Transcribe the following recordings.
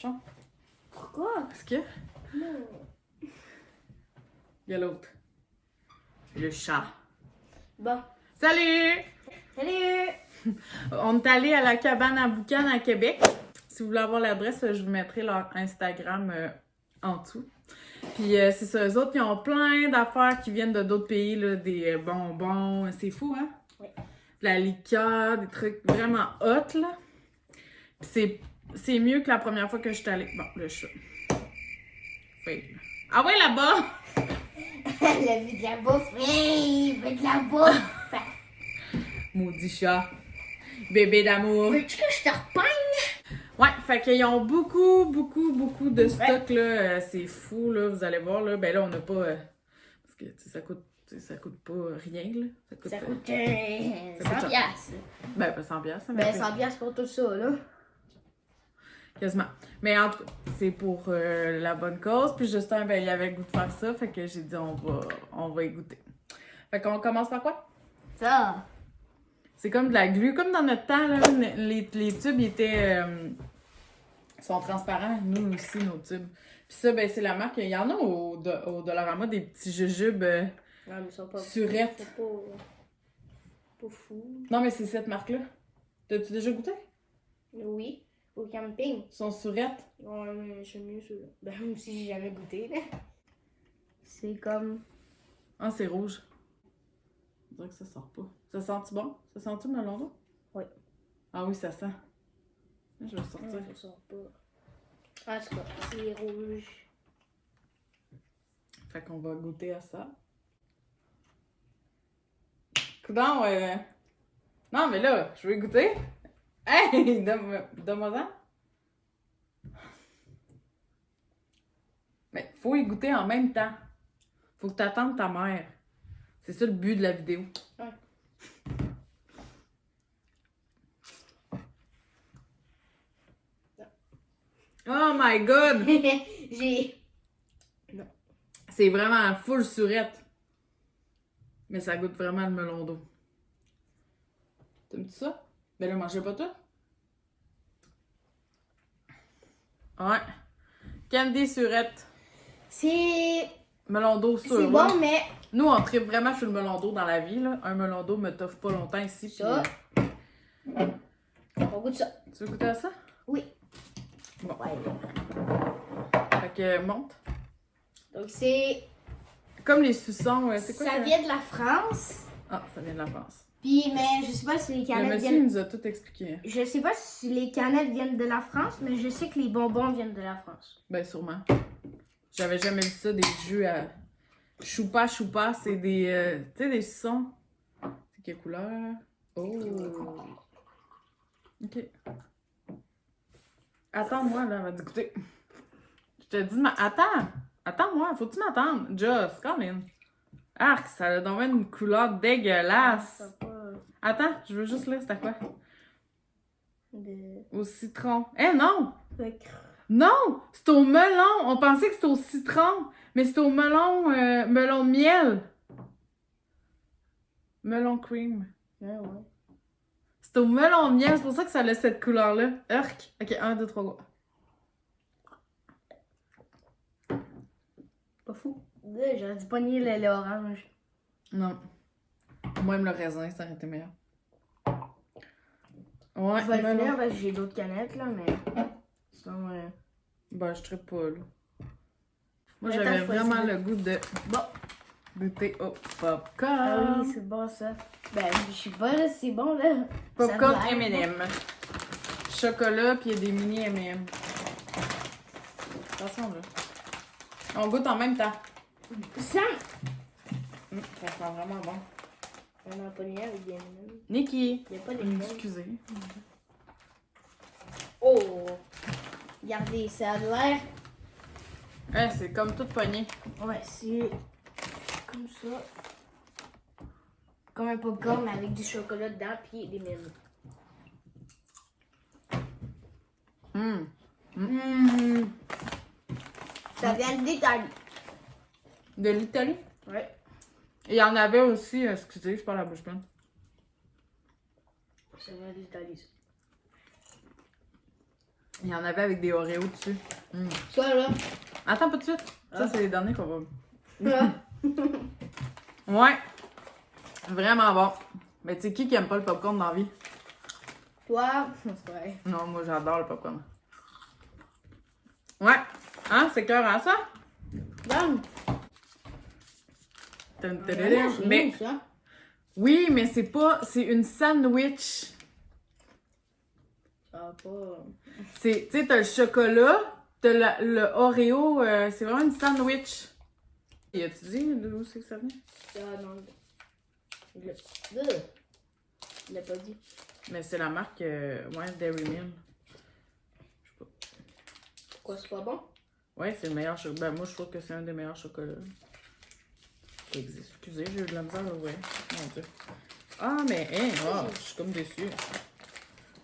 capuchon. Pourquoi? Parce que Non. il y a l'autre. Le chat. Bon. Salut! Salut! On est allé à la cabane à boucan à Québec. Si vous voulez avoir l'adresse, je vous mettrai leur Instagram en dessous. Puis c'est ça, eux autres, ils ont plein d'affaires qui viennent de d'autres pays, là, des bonbons. C'est fou, hein? Oui. La liqueur, des trucs vraiment hot, là. Puis c'est mieux que la première fois que je suis allée. Bon, le chat. Fait. Ah ouais, là-bas! Elle a vu de la bouffe. Hey, il veut de la bouffe. Maudit chat. Bébé d'amour. Veux-tu que je te repeigne? Ouais, fait qu'ils ont beaucoup de stock, là. C'est fou, là. Vous allez voir, là. Ben là, on n'a pas... parce que, tu sais, ça coûte pas rien, là. Ça coûte ça 100 coûte piastres. Ben, pas 100 piastres, mais Ben, 100 piastres pour tout ça, là. quasiment. Mais en tout cas, c'est pour la bonne cause. Puis Justin, ben, il avait le goût de faire ça. Fait que j'ai dit, on va y goûter. Fait qu'on commence par quoi? Ça. C'est comme de la glu. Comme dans notre temps, là, les tubes, ils étaient... sont transparents. Nous aussi, nos tubes. Puis ça, ben, c'est la marque. Il y en a au Dollarama, des petits jujubes Non, mais ils sont pas... surettes. C'est pas fou. Non, mais c'est cette marque-là. T'as-tu déjà goûté? Oui. Au camping. Ils sont surettes. Ouais, mais j'aime mieux ça. Ben, même si j'ai jamais goûté, là. C'est comme... Ah, c'est rouge. On dirait que ça sort pas. Ça sent-tu bon? Ça sent-tu le melon d'eau? Oui. Ah oui, ça sent. Je vais sortir. Non, ça sort pas. En tout cas, c'est rouge. Fait qu'on va goûter à ça. Coudon, non, mais là, je veux goûter. Hey! Donne-moi ça. Mais faut y goûter en même temps. Faut que t'attendes ta mère. C'est ça le but de la vidéo. Ouais. Oh my god! J'ai... C'est vraiment full surette. Mais ça goûte vraiment le melon d'eau. T'aimes-tu ça? Ben là, mangez pas tout. Ouais. Candy surette. C'est... Melon d'eau sûr. C'est bon, mais... Nous, on tripe vraiment sur le melon d'eau dans la vie, là. Un melon d'eau me t'offre pas longtemps ici. Ça. Puis... On goûte ça. Tu veux goûter à ça? Oui. Bon. Ouais. Fait que monte. Donc c'est... Comme les suçons, c'est quoi? Ça vient de la France. Ah, ça vient de la France. Puis, mais je sais pas si les Le canettes monsieur, viennent... il nous a tout expliqué. Je sais pas si les canettes viennent de la France, mais je sais que les bonbons viennent de la France. Ben, sûrement. J'avais jamais vu ça, des jus à... Choupa, c'est des... tu sais, des suçons. C'est quelle couleur? Oh! OK. Attends-moi, là, on va goûter. Je te dis, attends-moi, faut que tu m'attendes. Just, Colin. Arc, ça a donc une couleur dégueulasse. Attends, je veux juste lire, c'était quoi? Au citron. Eh non! Non! C'est au melon! On pensait que c'était au citron, mais c'est au melon, melon de miel. Melon cream. Ouais, ouais. C'est au melon de miel, c'est pour ça que ça a cette couleur-là. Urk. Ok, 1, 2, 3, go. Pas fou. J'aurais dû pogner l'orange. Non. Moi, même le raisin, ça aurait été meilleur. Ouais, Je vais le melon. finir parce que j'ai d'autres canettes, là, mais... Sinon, Ben, je trippe pas, là. Moi, Attends, j'avais je vraiment choisis. le goût de goûter au popcorn. Ah oui, c'est bon, ça. Ben, je sais pas, là, c'est bon, là. Popcorn Ça a l'air M&M. Chocolat, puis il y a des mini M&M. Attention, là. On goûte en même temps. Ça! Ça sent vraiment bon. On n'a pas de lien avec des M&M. Nikki! Il n'y a pas de M&M. Excusez. Oh! Regardez, ça a l'air... Hein, c'est comme tout pogné. Ouais, c'est comme ça. Comme un popcorn, mais avec du chocolat dedans, puis des M&M. Ça vient d'Italie. De l'Italie? Ouais. Il y en avait aussi, excusez, je parle à la bouche pleine. Ça vient d'Italie, ça. Il y en avait avec des Oreos dessus. Mm. Ça, là. Attends, pas de suite. Ça, Ah. c'est les derniers qu'on va. Là. Ouais. Vraiment bon. Mais tu sais, qui aime pas le popcorn dans la vie? Toi, c'est vrai. Non, moi, j'adore le popcorn. Ouais. Hein, c'est clair, hein, ça? Bon. Mais Nous, ça. oui, mais c'est pas. C'est une sandwich. Ça va pas. Tu sais, t'as le chocolat, t'as le Oreo, c'est vraiment une sandwich. Y a-tu dit d'où c'est que ça vient? Ah non. Il l'a pas dit. Mais c'est la marque, ouais, Dairy Milk. Pourquoi c'est pas bon? Ouais, c'est le meilleur chocolat. Ben, moi, je trouve que c'est un des meilleurs chocolats qui existe. Excusez, j'ai eu de la misère, ouais. Mon Dieu. Ah, mais, hein, oh, je suis comme déçue.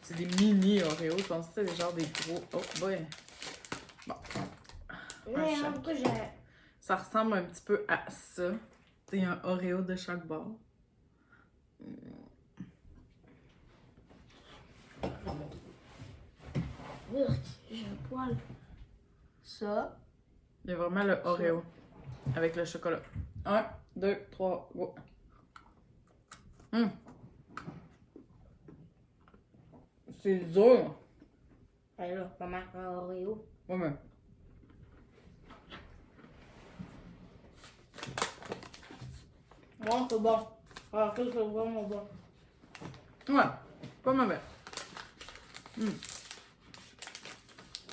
C'est des mini Oreos. Je pensais que c'était des genres des gros. Oh, boy. Bon. Ouais, choc. pourquoi j'ai. Ça ressemble un petit peu à ça. Tu sais, un Oreo de chaque bord. J'ai un poil. Ça. Il y a vraiment le Oreo avec le chocolat. 1, 2, 3, go. C'est dur. Alors, maman, un Oreo. Ouais, mais. Bon, c'est bon. Alors, ça, c'est vraiment bon. Ouais, pas mauvais.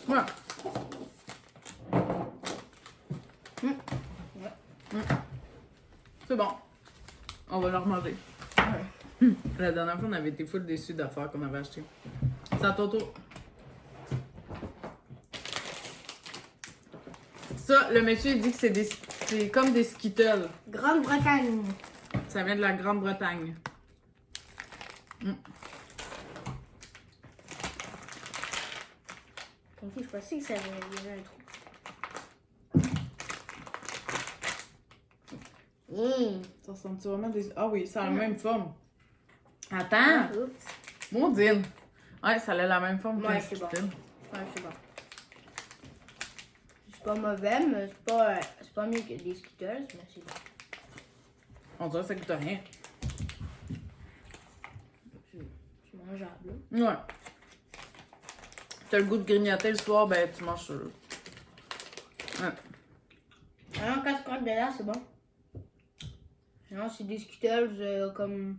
Ouais. C'est bon. On va le remanger. La dernière fois, on avait été full déçus d'affaires qu'on avait achetées. C'est à ton tour. Ça, le monsieur il dit que c'est comme des Skittles. Grande-Bretagne. Ça vient de la Grande-Bretagne. Ok, je pensais que ça avait un trou. Ça ressemble vraiment des. Ah oui, ça a la même forme. Attends! Maudine! Ouais, ça a la même forme Ouais, qu'un c'est bon. Skittle. Ouais, c'est bon. C'est pas mauvais, mais c'est pas mieux que des Skittles, mais c'est bon. On dirait que ça coûte rien. C'est mangeable. Ouais. T'as le goût de grignoter le soir, ben tu manges ça. Ouais. Alors, quand tu croques dedans, c'est bon. Non, c'est des Skittles comme.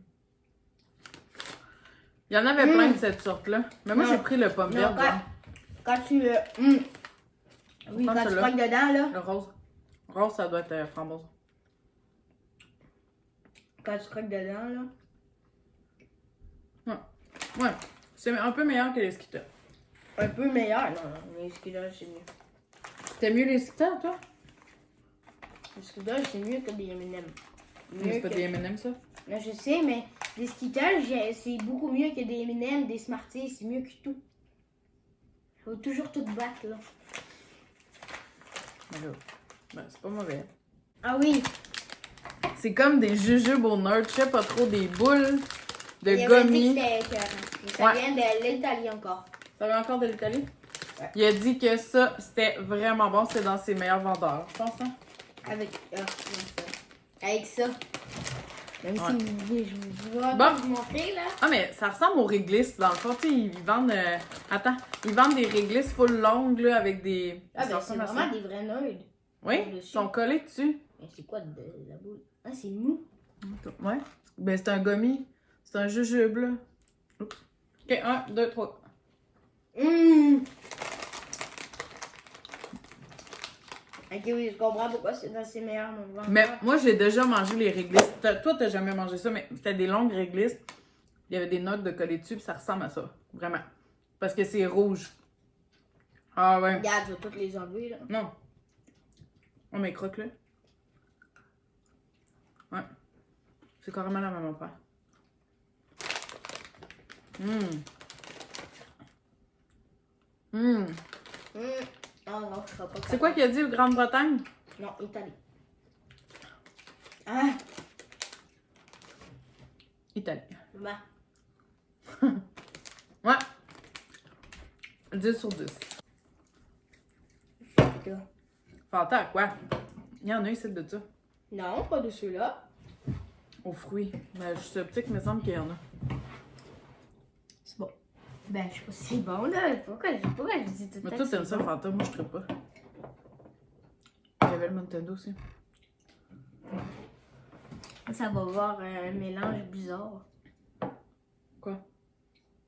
Il y en avait plein de cette sorte-là. Mais moi, Non. j'ai pris le pomme Non, verte. genre. quand tu. Oui, Prends quand tu celui-là. croques dedans, là. Le rose. Rose, ça doit être framboise. Quand tu croques dedans, là. Ouais. C'est un peu meilleur que les Skittles. Un peu meilleur. Non, non, les Skittles, c'est mieux. T'aimes mieux les Skittles, toi? Les Skittles, c'est mieux que des M&M. Mais c'est pas des M&M, ça? Non, je sais, mais des Skittles, c'est beaucoup mieux que des M&M, des Smarties, c'est mieux que tout. Faut toujours tout battre, là. Ben, c'est pas mauvais. Ah oui, C'est comme des jujubes au nerd, je sais pas trop, des boules de il avait dit gommis. que c'était écœurant. Ça Ouais. vient de l'Italie encore. T'avais encore de l'Italie? Ouais. Il a dit que ça, c'était vraiment bon, c'est dans ses meilleurs vendeurs, je pense, hein? Avec, comment ça? Avec ça. Même Ouais. si je vais Bon. vous montrer, là. Ah, mais ça ressemble aux réglisses, dans le fond, tu sais, ils vendent... Attends, ils vendent des réglisses full longues, là, avec des... Ah, ça ben c'est ressemble à ça. vraiment des vrais nerds. Oui, ils dessus. sont collés dessus. Mais c'est quoi de la boule? Ah, c'est mou. Ouais. Ben, c'est un gommis. C'est un jujube, là. Oups. OK, 1, 2, 3. Ok, oui, je comprends pourquoi c'est dans ses meilleurs moments. Mais moi, j'ai déjà mangé les réglisses. Toi, t'as jamais mangé ça, mais c'était des longues réglisses. Il y avait des notes de collées dessus, puis ça ressemble à ça. Vraiment. Parce que c'est rouge. Ah ouais. Regarde, je vais toutes les enlever, là. Non. On met croque-le. Ouais. C'est carrément la même affaire. Ah non, je serai pas C'est quoi qu'il a dit, le Grande-Bretagne? Non, Italie. Ah, Italie. bah. Ouais. 10 sur 10. Fanta. Fanta, quoi? Il y en a ici de ça. Non, pas de ceux-là. Aux fruits. Ben, je suis sceptique, mais il me semble qu'il y en a. C'est bon. Ben, je sais pas si c'est bon, là. Pourquoi je dis tout le Mais temps toi, que t'aimes c'est ça, bon? Fanta? Moi, je traite pas. Il y avait le Nintendo aussi. Ça va avoir un mélange bizarre. Quoi?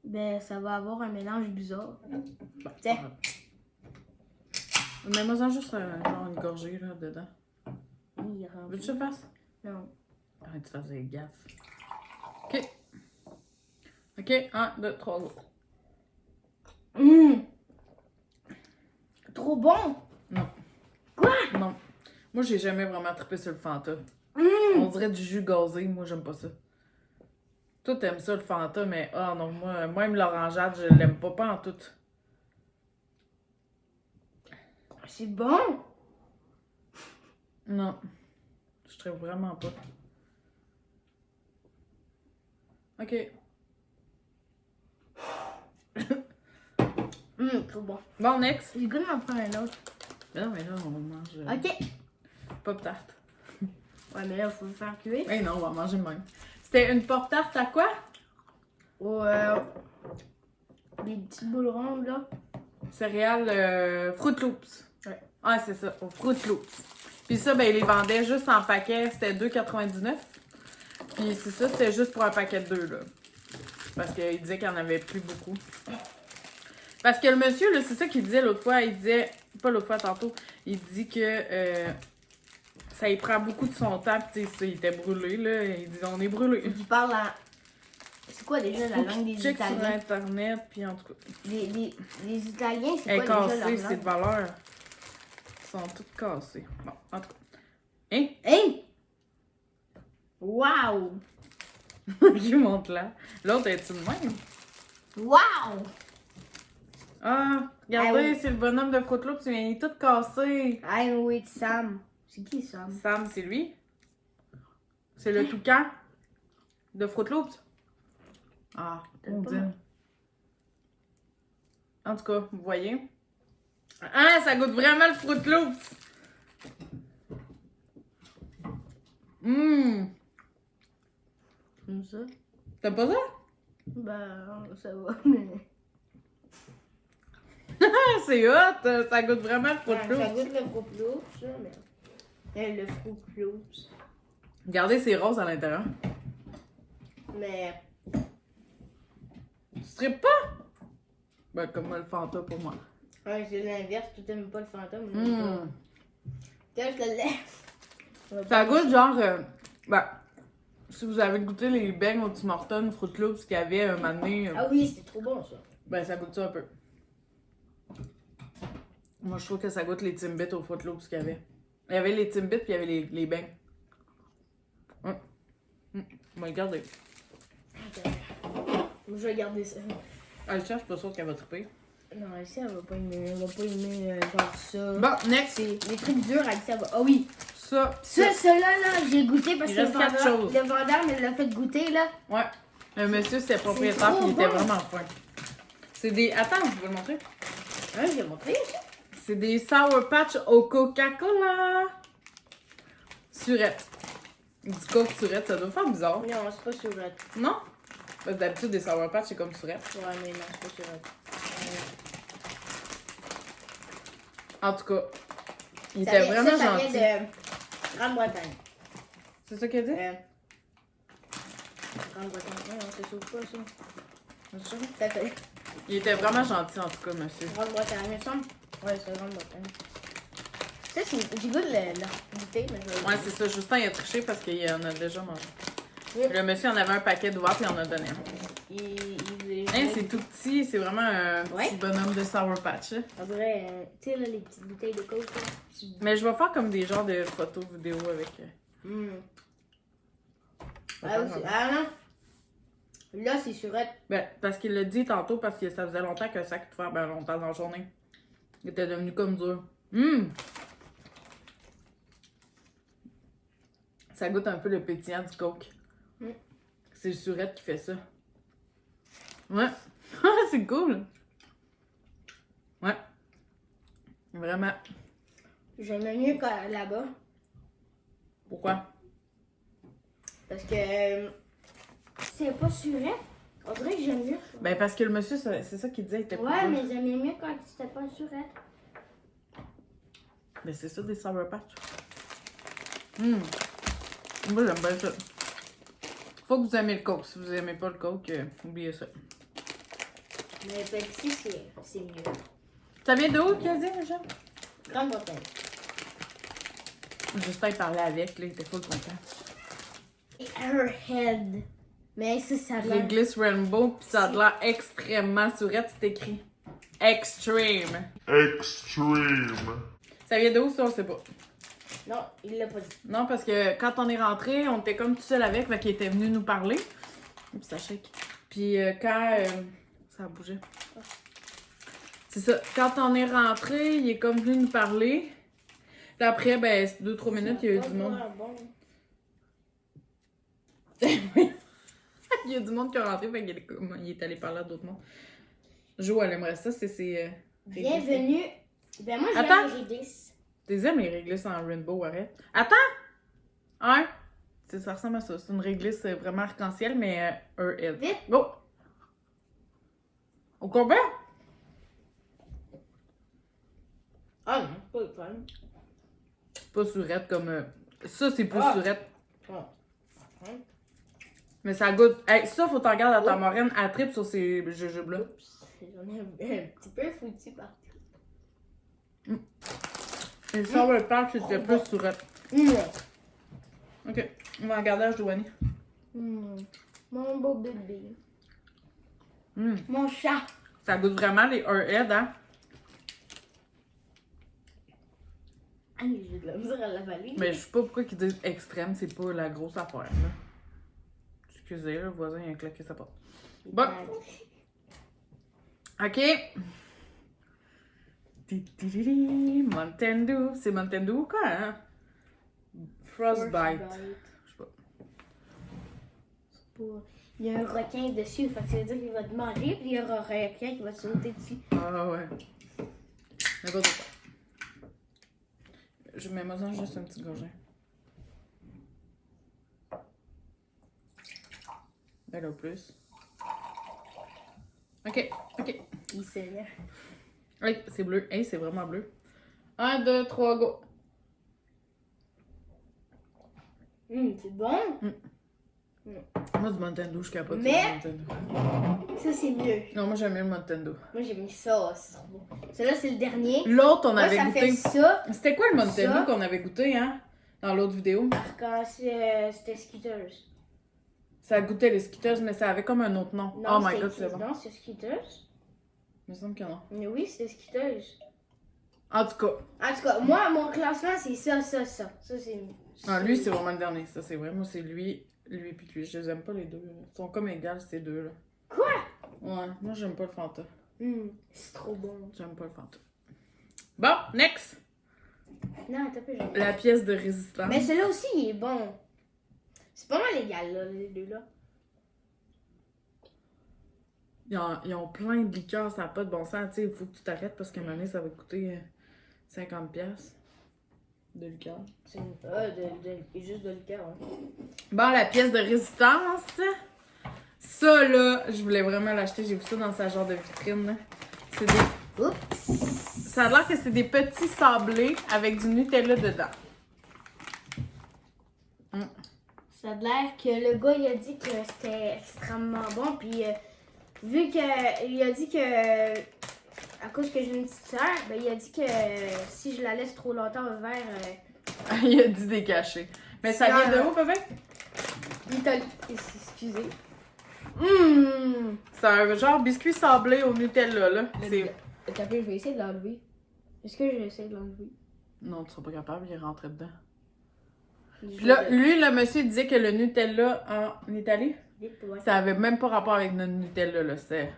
Ben, ça va avoir un mélange bizarre. Ben, Tiens. Mais moi, j'en juste genre une gorgée, là, dedans. Il est rempli. Veux-tu que je le fasse? Non. Arrête de faire des gaffes. OK. OK, 1, 2, 3, go. Trop bon! Non. Quoi? Non. Moi, j'ai jamais vraiment trippé sur le Fanta. Hum! On dirait du jus gazé. Moi, j'aime pas ça. Toi, t'aimes ça, le Fanta, mais ah non, moi, même l'orangeade, je l'aime pas en tout. C'est bon! Non. Je trippe vraiment pas. OK. Trop bon. Bon, next. J'ai le goût d'en prendre un autre. Mais non, mais là, on mange Ok. pop tart. Ouais, mais là, il faut le faire cuire. Mais non, on va manger de même. C'était une pop tart à quoi? Des petites boules rondes, là. Céréales Fruit Loops. Ouais. Ah, c'est ça, au Fruit Loops. Puis ça, ben, ils les vendaient juste en paquet, c'était 2,99. Puis c'est ça, c'était juste pour un paquet de 2, là. Parce qu'il disait qu'il n'y en avait plus beaucoup. Parce que le monsieur, là, c'est ça qu'il disait l'autre fois, il disait, pas l'autre fois, tantôt, il dit que ça y prend beaucoup de son temps, pis tu sais, il était brûlé, là, il dit, on est brûlé. Tu parles en... C'est quoi déjà la Faut langue que des tu checkes sur Italiens? Internet, puis en tout cas, Les Italiens, c'est elle est quoi déjà cassée, leur c'est de langue? valeur. Ils sont toutes cassées. Bon, en tout cas. Hein? Hein? Wow! Qui monte là? L'autre, est-tu de même? Wow! Ah, regardez, Ah oui. c'est le bonhomme de Fruit Loops, il est tout cassé. I'm with Sam. C'est qui Sam? Sam, c'est lui? C'est le toucan de Fruit Loops? Ah, T'as on pas dit. mal. En tout cas, vous voyez? Ah, ça goûte vraiment le Fruit Loops! Comme ça? T'aimes pas ça? Ben, ça va, mais... Ah, c'est hot! Ça goûte vraiment le Fruit Ouais, ça Loops. goûte le Fruit Loops, ça, mais... Le Fruit Loops. Regardez, c'est rose à l'intérieur. Mais... Tu strippes pas? Ben, comme le Fanta pour moi. Ouais, c'est l'inverse, tu t'aimes pas le fantôme. Tiens, je te le laisse. Ça goûte genre... ben, si vous avez goûté les beignes au Tim Hortons Fruit Loops qu'il y avait un moment donné, Ah oui, c'était trop bon, ça. ben ça goûte ça un peu. Moi, je trouve que ça goûte les Timbits au Fruit Loops qu'il y avait. Il y avait les Timbits puis il y avait les beignes. Ouais. On va le garder. Ok. Je vais garder ça. Alicia, je suis pas sûre qu'elle va triper. Non, Alicia, elle va pas aimer. Elle va pas aimer genre ça. Bon, next. C'est les trucs durs, Alicia va. Ah oui! Ça. Là, j'ai goûté parce Il que reste quatre choses. le vendeur me l'a fait goûter, là. Ouais. Le monsieur, c'était propriétaire trop puis il était bon. vraiment fin. C'est des... Attends, je vais le montrer. Hein, j'ai montré ça. C'est des Sour Patch au Coca-Cola. Surette. Du Coke surette, ça doit faire bizarre. Non, c'est pas surette. Non? Parce que d'habitude, des Sour Patch, c'est comme surette. Ouais, mais non, c'est pas surette. En tout cas, il était vraiment ça gentil. vient de Grande-Bretagne. C'est ça qu'il a dit? Grande-Bretagne, non, ça s'ouvre pas, ça. C'est ça? Ça fait Il était vraiment gentil, en tout cas, monsieur. Grande-Bretagne, il me semble. Ouais, c'est Grande-Bretagne. Ça, c'est... J'ai goût de le goûter, mais je vais... Ouais, c'est ça. Justin, il a triché parce qu'il en a déjà mangé. Oui. Le monsieur en avait un paquet d'ouvert puis il en a donné un. Hein, c'est tout petit. C'est vraiment un Ouais. petit bonhomme de Sour Patch. Hein. En vrai, tu sais, là, les petites bouteilles de coke, là. Mais je vais faire comme des genres de photos, vidéos avec... Ah, oui, ah non! Là, c'est surette. Ben, parce qu'il l'a dit tantôt, parce que ça faisait longtemps que ça coûte faire ben longtemps dans la journée. Il était devenu comme dur. Ça goûte un peu le pétillant du coke. C'est le surette qui fait ça. Ouais. C'est cool. Ouais. Vraiment. J'aimais mieux là-bas. Pourquoi? Parce que c'est pas surette. On dirait que j'aime mieux. Ben parce que le monsieur, c'est ça qu'il disait, il était plus Ouais, dur. mais j'aimais mieux quand c'était pas surette. Ben c'est ça des Sour Patch. Moi j'aime bien ça. Faut que vous aimez le Coke. Si vous aimez pas le Coke, oubliez ça. Mais Pepsi, c'est mieux. Ça vient de où, Kazi, déjà? Grande-Bretagne. Justin parlait avec, là, il était full content. Et Airhead. Mais ça a l'air... Réglisse Rainbow, pis ça a l'air extrêmement sourette, c'est écrit. Extreme. Extreme. Ça vient de où, ça, on sait pas. Non, il l'a pas dit. Non, parce que quand on est rentré, on était comme tout seul avec, fait qu'il était venu nous parler. Puis ça shake. Puis quand... ça a bougé. C'est ça. Quand on est rentré, il est comme venu nous parler. Puis après, ben, 2-3 minutes, il y a eu du monde. Bon. Il y a du monde qui est rentré, fait qu'il il est allé parler à d'autres mondes. Jo, elle aimerait ça, c'est... Bienvenue. Ben moi, Attends. j'aime les réglisse. T'es aimes les réglisses en rainbow, arrête. Attends! Ouais. Ça ressemble à ça. C'est une réglisse vraiment arc-en-ciel, mais head. Vite. Go! Au combien? Ah non, pas le fun. Pas surette comme... Ça, c'est plus Ah. surette. Ah. Mais ça goûte... Hey, ça, faut t'en regarder à ta moraine. Elle tripe sur ces jujubes-là. Oups, j'en ai un petit peu foutu partout. Et ça, le patch, c'était plus surette. Ok. On va regarder à Joanie. Mon beau bébé. Mm. Mon chat. Ça goûte vraiment les head, hein? Ah, j'ai de la misère à l'avaler. Mais je sais pas pourquoi ils disent extrême, c'est pas la grosse affaire, là. Excusez, là, le voisin il a claqué sa porte. Bon. Ok. Mountain Dew. C'est Mountain Dew ou quoi, hein? Frostbite. Je sais pas. Il y a un requin dessus, fait que ça veut dire qu'il va te manger, puis il y aura un requin qui va te sauter dessus. Ah ouais. N'importe quoi. Je mets moi juste un petit gorgin. Ben là, plus. Ok, ok. Il sait. Oui, c'est bleu. Hey, c'est vraiment bleu. 1, 2, 3, go. C'est bon. Moi, du Mountain Dew, je capote. Mais- sur le Mountain Dew. Ça, c'est mieux. Non, moi, j'aime mieux le Mountain Dew. Moi, j'ai mis ça, c'est trop bon. Celui-là, c'est le dernier. L'autre, on Moi, avait ça goûté. fait ça C'était quoi le Mountain Ça. Dew qu'on avait goûté, hein? Dans l'autre vidéo. quand c'était Skitters. Ça goûtait les Skitters, mais ça avait comme un autre nom. Non, Oh my c'était- god, c'est bon. Non, c'est Skitters. Il me semble que non. Mais oui, c'est Skitters. En tout cas, En tout cas, moi, mon classement, c'est ça. Ça, c'est... ah, lui, c'est vraiment le dernier. Ça, c'est vrai. Moi, c'est lui puis lui. Je les aime pas, les deux. Là. Ils sont comme égales, ces deux-là. Quoi? Ouais, moi, j'aime pas le Fanta. C'est trop bon. J'aime pas le Fanta. Bon, next! Non, t'as peu j'aime. La pièce de résistance. Mais celui-là aussi, il est bon. C'est pas mal égal, là, les deux-là. Ils ont plein de liqueurs, ça n'a pas de bon sens. Tu sais, il faut que tu t'arrêtes parce qu'à un moment donné, ça va te coûter 50$ de liqueur. C'est juste de liqueur. Hein. Bon, la pièce de résistance. Ça, là, je voulais vraiment l'acheter. J'ai vu ça dans sa genre de vitrine. Là. C'est des... Oups! Ça a l'air que c'est des petits sablés avec du Nutella dedans. Ça a l'air que le gars, il a dit que c'était extrêmement bon. Puis, vu que il a dit que, à cause que j'ai une petite sœur, ben, il a dit que si je la laisse trop longtemps au verre, Il a dit décaché. Mais ça vient de où, bébé? l'Italie. Excusez. C'est un genre biscuit sablé au Nutella, là. C'est... T'as vu, je vais essayer de l'enlever. Est-ce que je vais essayer de l'enlever? Non, tu seras pas capable, il est rentré dedans. Je Puis là, vais- lui, le monsieur disait que le Nutella en Italie, Vite, ouais. ça avait même pas rapport avec notre Nutella, là. C'était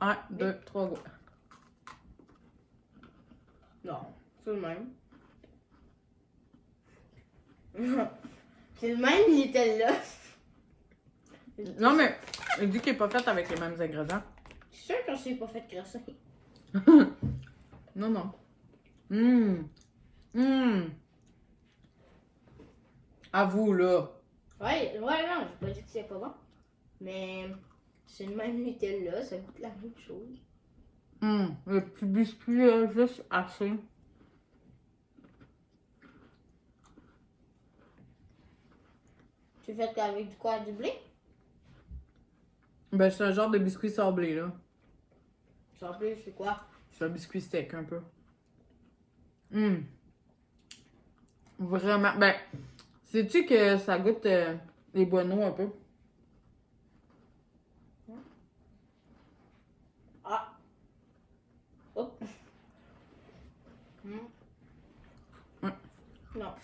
1, 2, 3, go. Non, c'est le même. C'est le même Nutella. Non, mais il dit qu'il est pas fait avec les mêmes ingrédients. Je suis sûre que je suis pas fait crasser. Non, non. Hum. Hum. À vous, là. Ouais, non, j'ai pas dit que c'est pas bon. Mais c'est le même Nutella, ça goûte la même chose. Le petit biscuit, là, juste assez. Tu fais qu'avec du quoi, du blé? Ben, c'est un genre de biscuit sablé, là. Ça blé, c'est quoi? C'est un biscuit steak, un peu. Vraiment. Ben, sais-tu que ça goûte les boineaux un peu? Ah! Oh! Hmm. Ouais. Non.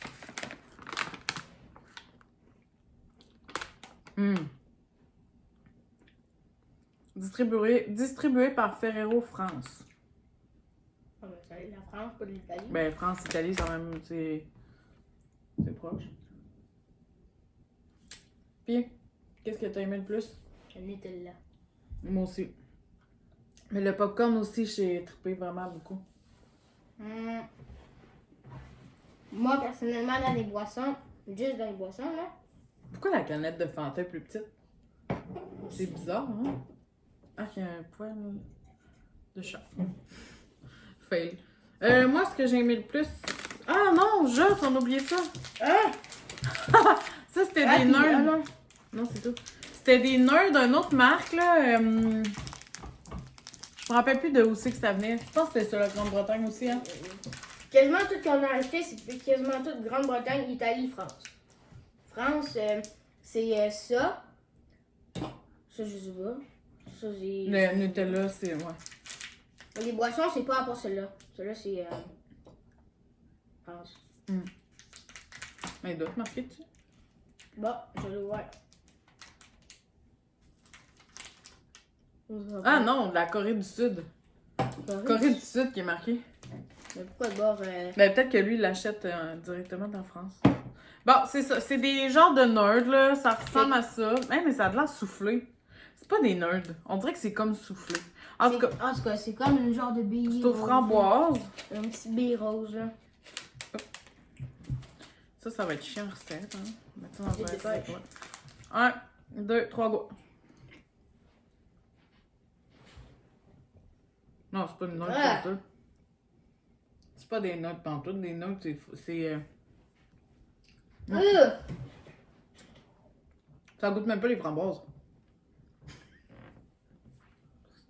Distribué par Ferrero France. Ah, ben, ça vient de la France, pas de l'Italie. Ben, France, Italie, quand même, c'est proche. Puis, qu'est-ce que t'as aimé le plus? Le Nutella. Moi aussi. Mais le popcorn aussi, j'ai trippé vraiment beaucoup. Hmm. Moi, personnellement, dans les boissons, juste dans les boissons, là, Pourquoi la canette de Fanta est plus petite? C'est bizarre, hein? Ah, il y a un poil de chat. Fail. Moi, ce que j'ai aimé le plus... Ah non, Joss, on a oublié ça. ah! Ça, c'était Ah, des puis, nerds. ah non. Non, c'est tout. C'était des nerds d'une autre marque, là. Je me rappelle plus de où c'est que ça venait. Je pense que c'était sur la Grande-Bretagne aussi, hein. Quasiment tout qu'on a acheté, c'est quasiment tout Grande-Bretagne, Italie, France. France, c'est ça. Ça, je sais pas. Ça, c'est. Le Nutella, c'est... Ouais. Les boissons, c'est pas à part celle-là. Celle-là, c'est. France. Mais il doit être marqué dessus. Bon, je le vois. Ah non, de la Corée du Sud. Corée du Sud qui est marqué. Mais pourquoi d'abord. Ben, peut-être que lui, il l'achète directement en France. Bon, c'est ça. C'est des genres de nerds, là. Ça ressemble à ça. Hey, mais ça a de l'air soufflé. C'est pas des nerds. On dirait que c'est comme soufflé. En tout cas, c'est comme un genre de bille. c'est aux framboises. Un petit bille rose, là. Ça va être chiant, recette. Hein. Mettre ça dans C'est un dépêche. sac, ouais. 1, 2, 3, go. Non, c'est pas une note Ah. pantoute. C'est pas des notes pantoute. Des notes, c'est Euh, ça goûte même pas les framboises.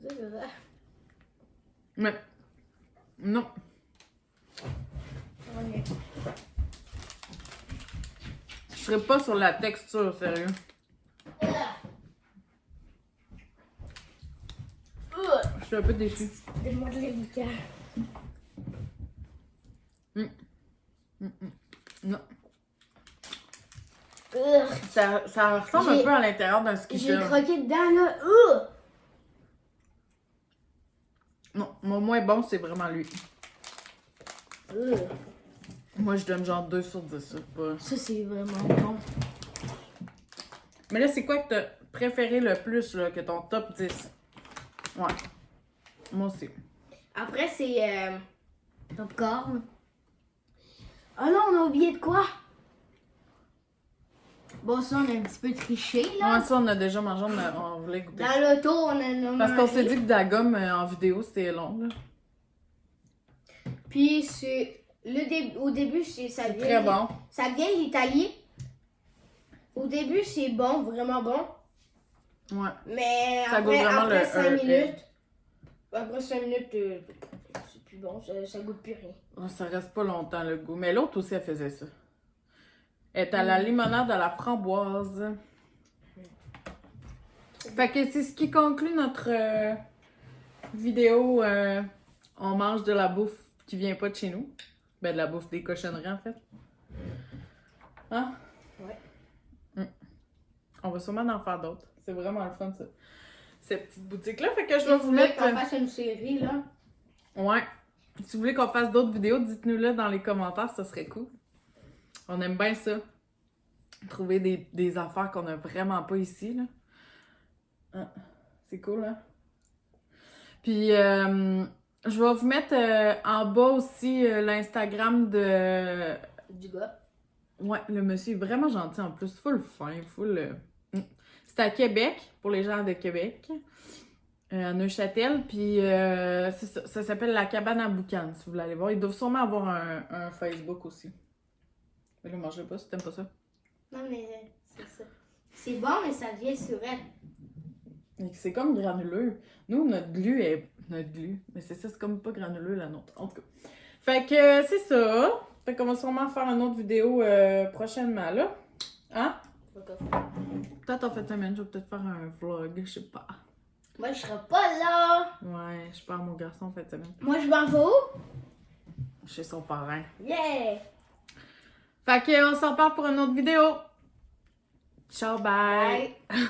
c'est ça. Mais, non. Ok. Je serais pas sur la texture, sérieux. Je suis un peu déçue. Donne-moi de la liqueur. Non. Euh, Ça ressemble un J'ai- peu à l'intérieur d'un J'ai Skittles. croqué dedans, là. Non, mon moins bon, c'est vraiment lui. Euh. Moi, je donne genre 2 sur 10. C'est pas... Ça, c'est vraiment bon. Mais là, c'est quoi que t'as préféré le plus, là, que ton top 10? Ouais. Moi aussi. Après, c'est popcorn. Oh non, on a oublié de quoi? Bon, ça, on a un petit peu triché, là. Moi, ça, on a déjà mangé, on voulait goûter. Dans l'auto, on a Parce qu'on s'est mangé. dit que de la gomme en vidéo, c'était long, là. Puis, c'est... Au début, ça C'est vient... très bon. Ça vient d'Italie. Au début, c'est bon, vraiment bon. Ouais. Mais Ça goûte après, vraiment après le 5 minutes... Après 5 minutes, c'est plus bon, ça goûte plus rien. Oh, ça reste pas longtemps, le goût. Mais l'autre aussi, elle faisait ça. Elle est à la limonade à la framboise. Fait que c'est ce qui conclut notre vidéo. On mange de la bouffe qui vient pas de chez nous. Ben, de la bouffe des cochonneries, en fait. Hein? Ouais. On va sûrement en faire d'autres. C'est vraiment le fun, ça. Cette petite boutique-là. Fait que je vais Si vous vous voulez mettre... qu'on fasse une série, là. Ouais. Si vous voulez qu'on fasse d'autres vidéos, dites-nous-le dans les commentaires, ça serait cool. On aime bien ça. Trouver des affaires qu'on a vraiment pas ici, là. Ah, c'est cool, hein? Puis, Je vais vous mettre en bas aussi l'Instagram de... Du gars. Ouais, le monsieur est vraiment gentil en plus. Full fin, full... C'est à Québec, pour les gens de Québec. À Neuchâtel, puis c'est ça, ça s'appelle La Cabane à Boucan, si vous voulez aller voir. Ils doivent sûrement avoir un Facebook aussi. Mais là, mangez pas si t'aimes pas ça. Non, mais c'est ça. C'est bon, mais ça devient surette. C'est comme granuleux. Nous, notre glu est... Notre glu. Mais c'est ça, c'est comme pas granuleux, la nôtre. En tout cas. Fait que c'est ça. Fait qu'on va sûrement faire une autre vidéo prochainement, là. Hein? Peut-être en fin de semaine, je vais peut-être faire un vlog, je sais pas. Moi, je serai pas là. Ouais, je pars mon garçon en fin de semaine. Moi, je m'en vais où? Chez son parrain. Yeah! Fait qu'on s'en reparle pour une autre vidéo. Ciao, bye. Bye.